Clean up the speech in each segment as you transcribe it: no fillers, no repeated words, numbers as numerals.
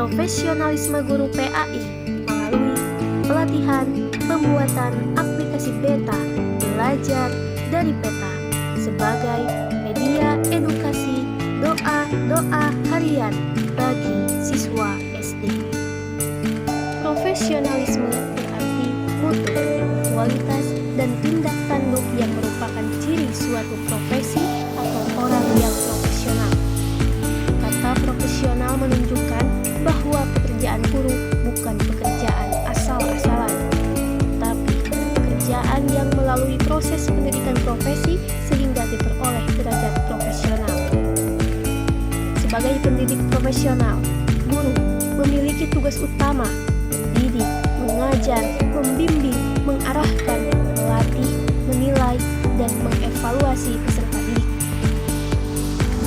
Profesionalisme guru PAI melalui pelatihan pembuatan aplikasi beta belajar dari peta sebagai media edukasi doa harian bagi siswa SD. Profesionalisme berarti mutu, kualitas, dan tindak tanduk yang merupakan ciri suatu profesi atau orang yang profesional. Kata profesional menunjukkan bahwa pekerjaan guru bukan pekerjaan asal-asalan, tapi pekerjaan yang melalui proses pendidikan profesi sehingga diperoleh derajat profesional. Sebagai pendidik profesional, guru memiliki tugas utama mendidik, mengajar, membimbing, mengarahkan, melatih, menilai, dan mengevaluasi peserta didik.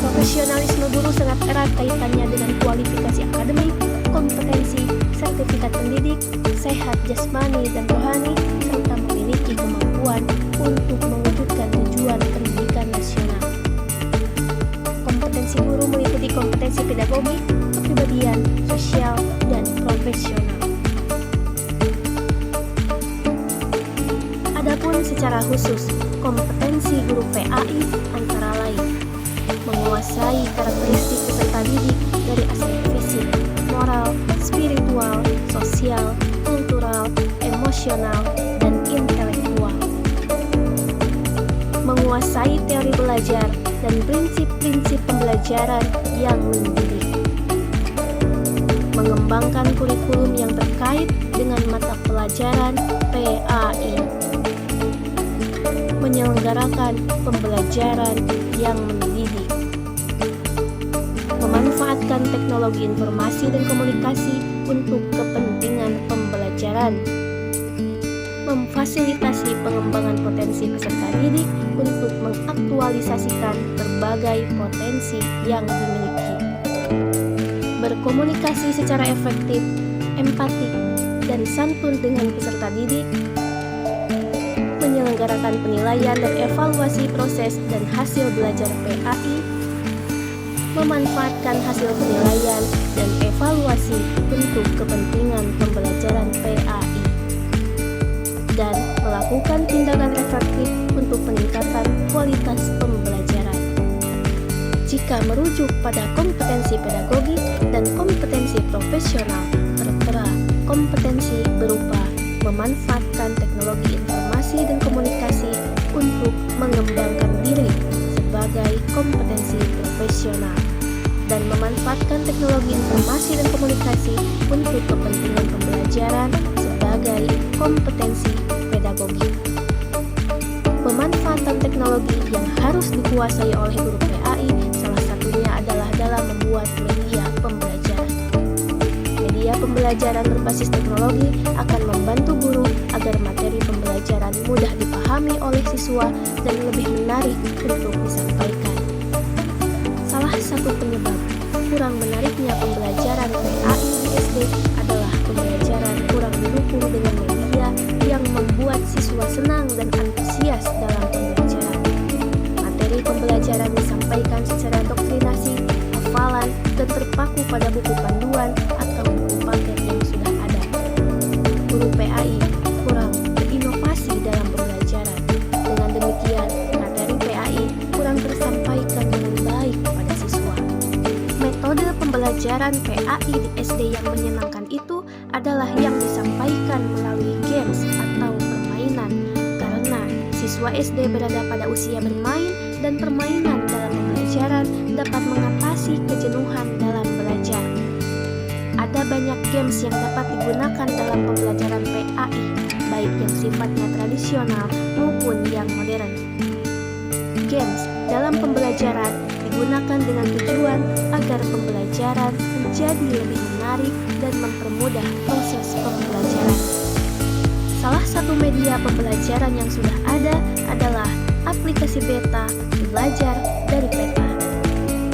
Profesionalisme guru sangat erat kaitannya dengan kualifikasi akademik, kompetensi, sertifikat pendidik, sehat jasmani dan rohani, serta memiliki kemampuan untuk mewujudkan tujuan pendidikan nasional. Kompetensi guru meliputi kompetensi pedagogi, kepribadian, sosial, dan profesional. Adapun secara khusus, kompetensi guru PAI antara lain menguasai karakteristik peserta didik dari aspek fisik, moral, spiritual, sosial, kultural, emosional, dan intelektual. Menguasai teori belajar dan prinsip-prinsip pembelajaran yang mendidik. Mengembangkan kurikulum yang terkait dengan mata pelajaran PAI. Menyelenggarakan pembelajaran yang mendidik. Memanfaatkan teknologi informasi dan komunikasi untuk kepentingan pembelajaran. Memfasilitasi pengembangan potensi peserta didik untuk mengaktualisasikan berbagai potensi yang dimiliki. Berkomunikasi secara efektif, empatik, dan santun dengan peserta didik. Menyelenggarakan penilaian dan evaluasi proses dan hasil belajar PAI. Memanfaatkan hasil penilaian dan evaluasi untuk kepentingan pembelajaran PAI. Dan melakukan tindakan efektif untuk peningkatan kualitas pembelajaran. Jika merujuk pada kompetensi pedagogi dan kompetensi profesional, tertera kompetensi berupa memanfaatkan teknologi informasi dan komunikasi untuk mengembangkan diri sebagai kompetensi profesional dan memanfaatkan teknologi informasi dan komunikasi untuk kepentingan pembelajaran sebagai kompetensi pedagogi. Pemanfaatan teknologi yang harus dikuasai oleh guru PAI salah satunya adalah dalam membuat media pembelajaran. Media pembelajaran berbasis teknologi akan membantu guru agar materi pembelajaran mudah dipahami oleh siswa dan lebih menarik untuk disampaikan. Salah satu penyebab kurang menariknya pembelajaran PAI di SD adalah pembelajaran kurang didukung dengan media yang membuat siswa senang dan antusias dalam pembelajaran. Materi pembelajaran disampaikan secara doktrinasi, hafalan, dan terpaku pada buku panduan atau buku paket yang sudah ada. Guru PAI kurang berinovasi dalam pembelajaran. Dengan demikian, materi PAI kurang tersampaikan dengan baik kepada siswa. Metode pembelajaran PAI di SD yang menyenangkan itu adalah yang disampaikan melalui games atau permainan, karena siswa SD berada pada usia bermain dan permainan dalam pembelajaran dapat mengatasi kejenuhan dalam belajar. Ada banyak games yang dapat digunakan dalam pembelajaran PAI, baik yang sifatnya tradisional maupun yang modern. Games dalam pembelajaran digunakan dengan tujuan agar pembelajaran menjadi lebih menarik dan mempermudah proses pembelajaran. Salah satu media pembelajaran yang sudah ada adalah aplikasi beta belajar dari peta.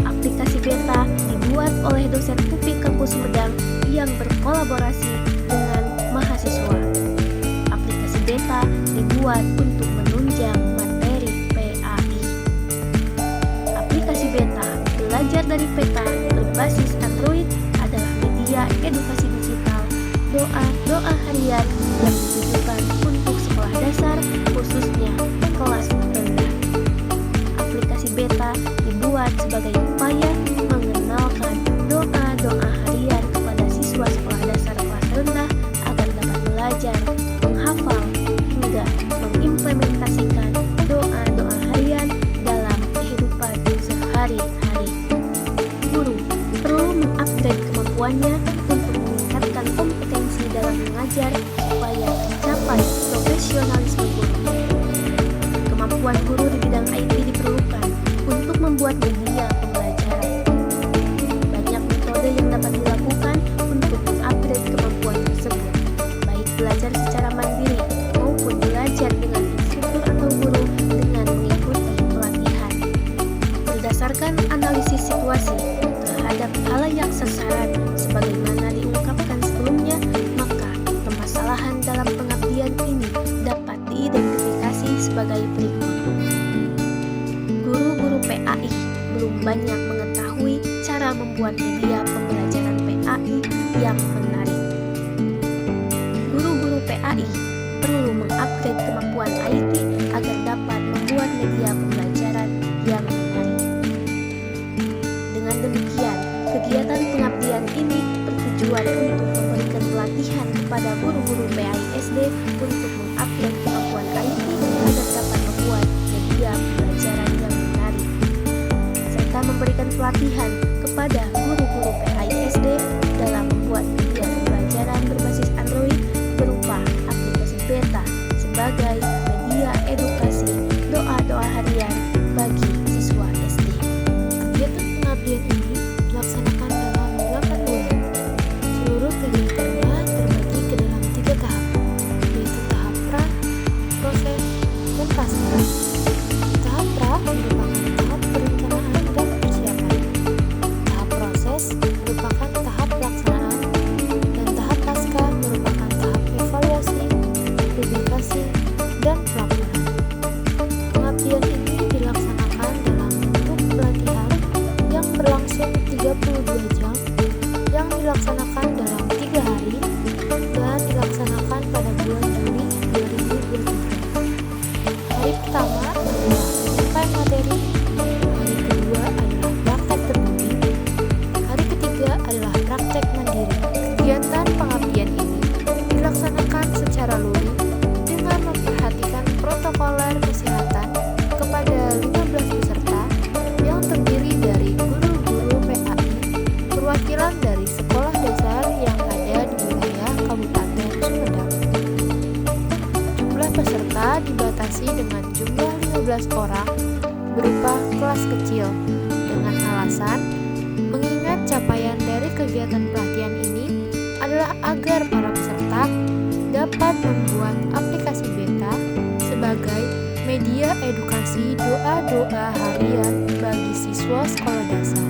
Aplikasi beta dibuat oleh dosen UPI Kampus Sumedang yang berkolaborasi dengan mahasiswa. Aplikasi beta dibuat untuk menunjang materi PAI. Aplikasi beta belajar dari peta berbasis Android adalah media edukasi digital, doa harian yang ditujukan untuk sekolah dasar, khususnya kelas rendah. Aplikasi beta dibuat sebagai upaya mengenalkan doa harian kepada siswa sekolah dasar kelas rendah agar dapat belajar, menghafal, hingga mengimplementasikan doa harian dalam kehidupan sehari-hari. Guru perlu mengupgrade kemampuannya untuk meningkatkan kompetensi dalam mengajar supaya tercapai profesionalisme guru. Kemampuan guru di bidang IT diperlukan untuk membuat media pembelajaran. Banyak metode yang dapat dilakukan untuk mengupgrade kemampuan tersebut, baik belajar secara mandiri maupun belajar dengan instruktur atau guru dengan mengikuti pelatihan. Berdasarkan analisis situasi terhadap khalayak sasaran sebagaimana diungkapkan sebelumnya, maka permasalahan dalam pengabdian ini dapat diidentifikasi sebagai berikut. Guru-guru PAI belum banyak mengetahui cara membuat media pembelajaran PAI yang menarik. Guru-guru PAI perlu mengupgrade kemampuan IT agar dapat membuat media pembelajaran yang menarik. Dengan demikian, kegiatan pengabdian ini bertujuan untuk memberikan pelatihan kepada guru-guru PAI SD untuk mengupgrade kemampuan IT agar dapat membuat media pembelajaran yang menarik, serta memberikan pelatihan kepada guru-guru PAI SD dalam membuat media pembelajaran berbasis Android berupa aplikasi beta sebagai media edukasi doa harian bagi siswa SD. Kegiatan pengabdian ini dilaksanakan dalam 8 bulan. Seluruh kegiatannya terbagi ke dalam 3 tahap, yaitu tahap pra, proses, dan pasca. Tahap pra merupakan tahap perencanaan dan persiapan. Tahap proses merupakan tahap pelaksanaan, dan tahap pasca merupakan tahap evaluasi, publikasi, dan pelaporan. Pengabdian ini dilaksanakan dalam bentuk pelatihan yang berlangsung 32 jam, yang dilaksanakan dalam 3 hari, dan dilaksanakan pada bulan Juli 2023. Hari pertama adalah penyampaian materi, hari kedua adalah praktek terbuka, hari ketiga adalah praktek mandiri. Kegiatan pengabdian ini dilaksanakan secara luring dengan memperhatikan protokoler kesehatan kepada 15 peserta yang terdiri dari guru-guru PAI, perwakilan dari sekolah dasar yang ada di wilayah Kabupaten Sumedang. Jumlah peserta dibatasi dengan jumlah 15 orang berupa kelas kecil dengan alasan mengingat capaian dari kegiatan pelatihan ini adalah agar para peserta dapat membuat aplikasi beta sebagai media edukasi doa harian bagi siswa sekolah dasar.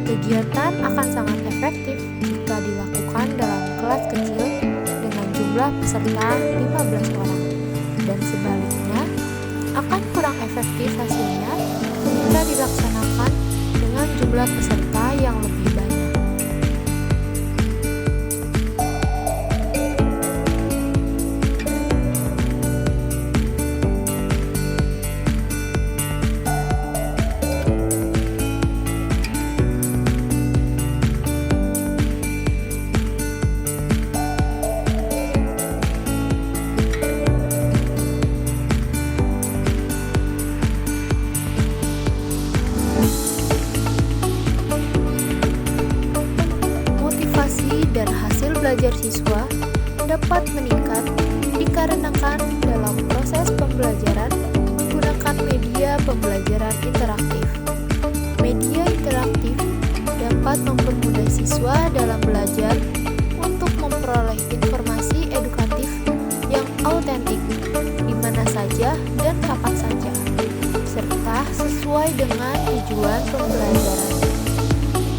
Kegiatan akan sangat efektif jika dilakukan dalam kelas kecil dengan jumlah peserta 15 orang, dan sebaliknya akan kurang efektif hasilnya jika dilaksanakan dengan jumlah peserta yang lebih banyak. Dan hasil belajar siswa dapat meningkat dikarenakan dalam proses pembelajaran menggunakan media pembelajaran interaktif. Media interaktif dapat mempermudah siswa dalam belajar untuk memperoleh informasi edukatif yang autentik di mana saja dan kapan saja, serta sesuai dengan tujuan pembelajaran.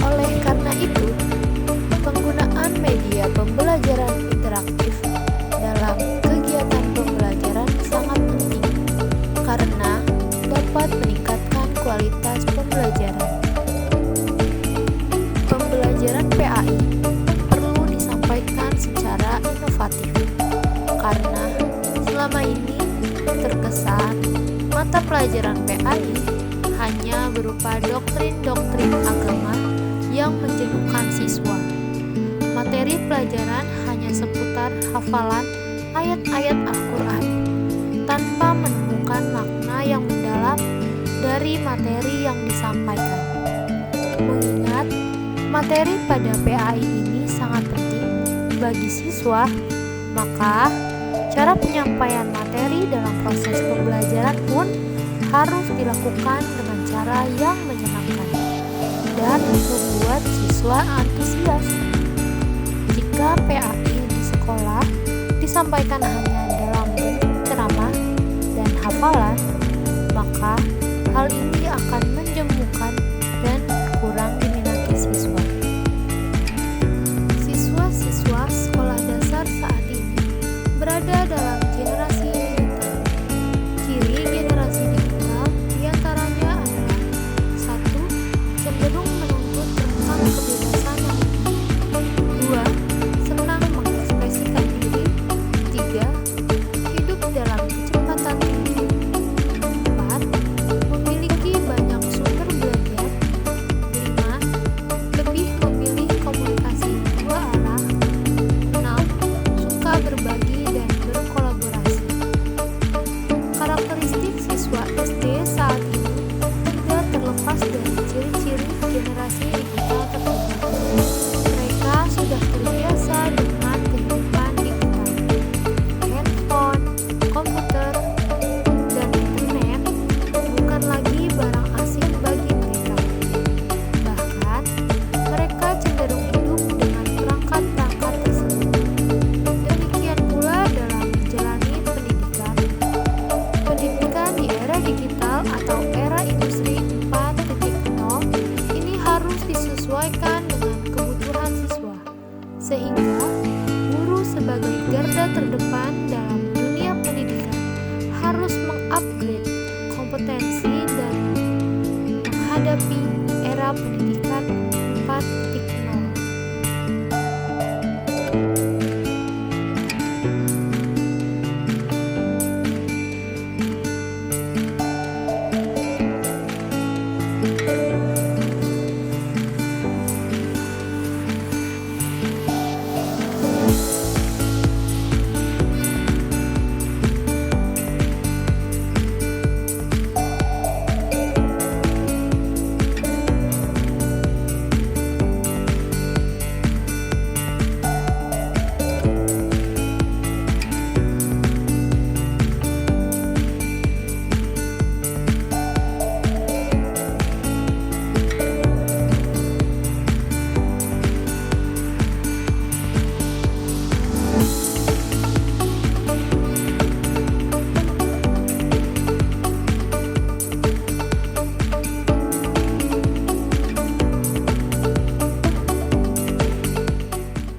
Oleh karena itu, penggunaan media pembelajaran interaktif dalam kegiatan pembelajaran sangat penting karena dapat meningkatkan kualitas pembelajaran. Pembelajaran PAI perlu disampaikan secara inovatif. Karena selama ini terkesan mata pelajaran PAI hanya berupa doktrin-doktrin agama yang menjenuhkan siswa. Materi pelajaran hanya seputar hafalan ayat-ayat Al-Quran tanpa menemukan makna yang mendalam dari materi yang disampaikan. Mengingat materi pada PAI ini sangat penting bagi siswa, maka cara penyampaian materi dalam proses pembelajaran pun harus dilakukan dengan cara yang menyenangkan dan membuat siswa antusias. Jika PAI di sekolah disampaikan hanya dalam bentuk ceramah dan hafalan, maka hal ini akan menjemukan dan kurang diminati siswa. Siswa-siswa sekolah dasar saat ini berada dalam generasi digital. Ciri generasi digital diantaranya adalah 1. Cenderung menuntut rentang kebebasan yang tinggi. 2. Senang mengekspresikan diri. 3. Hidup dalam kecepatan tinggi. 4. Memiliki banyak sumber belajar. 5. Lebih memilih komunikasi dua arah. 6. Suka berbagi dan berkolaborasi. Karakteristik siswa SD saat ini tidak terlepas dari ciri-ciri generasi digital tersebut. Mereka sudah terbiasa dengan kehidupan digital. Handphone, komputer, dan internet bukan lagi barang asing bagi mereka. Bahkan, mereka cenderung hidup dengan perangkat-perangkat tersebut. Demikian pula dalam menjalani pendidikan. Pendidikan di era digital atau era industri 4.0 ini harus disesuaikan dengan kebutuhan siswa, sehingga guru sebagai garda terdepan dalam dunia pendidikan harus mengupgrade kompetensi dan menghadapi era pendidikan 4.0.